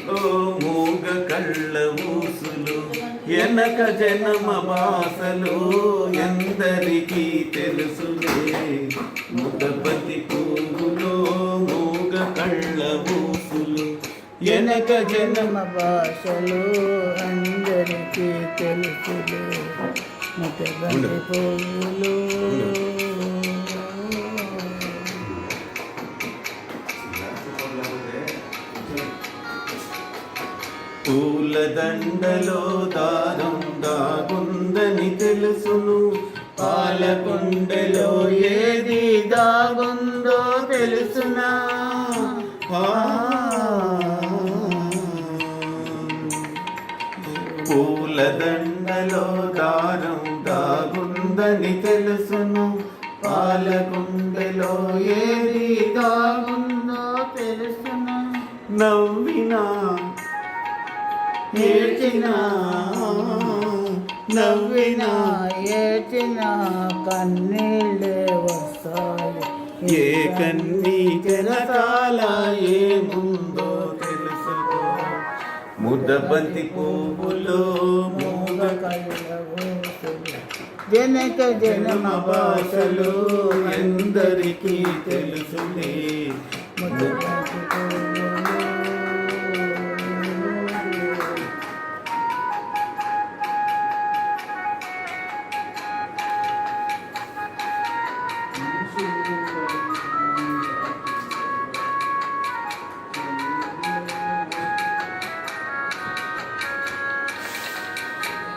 ఓ మూగ కళ్ళ ఊసులు ఎనక జన్మ బాసలు ఎందరికీ తెలుసులే ముదపతి పువ్వులో మూగ కళ్ళ ఊసులు ఎనక జన్మ భాషలు అందరికీ తెలుసులే ముదపతి పువ్వులు పూలదండలో దారం దాగుందని తెలుసును పాలకుండలో ఏది దాగుందో తెలుసునా పూలదండలో దారం దాగుందని తెలుసును పాలకుండలో ఏది దాగుందో తెలుసునా నవ్వినా ఏడ్చినా నవ్వినా ఏడ్చినా కన్నీళ్ళే వస్తాయి ఏ కన్నీకెరకాల ఏముందో తెలుసుకో ముద్దబంతి పువ్వులో మూగ కళ్ళ జనక జన్మ భాషలు ఎందరికీ తెలుసులే ముద్దబంతి పువ్వులు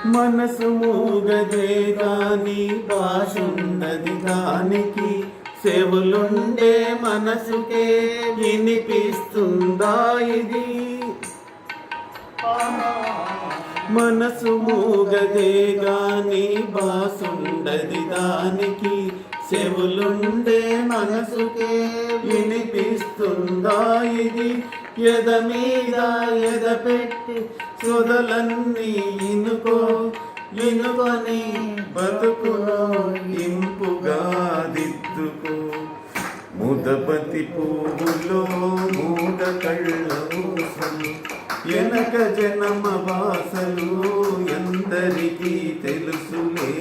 మనసు మూగదే గాని భాషున్నది దానికి చెవులుండే మనసుకే వినిపిస్తుందా ఇది మనసు మూగదే గాని భాషుండది దానికి చెవులుండే మనసుకే వినిపిస్తుందా ఇది ఎద మీద ఎద పెట్టి సొదలన్నీ ఇనుకొని బతుకులో ఇంపుగా దిద్దుకో ముదపతి పువ్వులో మూగ కళ్ళ ఊసలు ఎనక జన్మ భాషలు ఎందరికీ తెలుసులే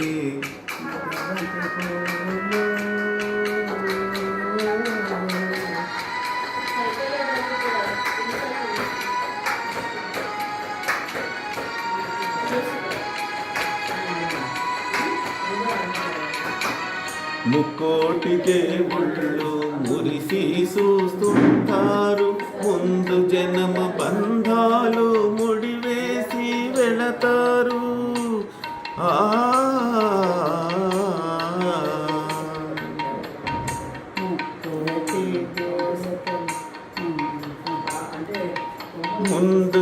ముక్కోటి దేవుళ్ళు మురిసి చూస్తుంటారు ముందు జన్మ బంధాలు ముడివేసి వెళతారు ముందు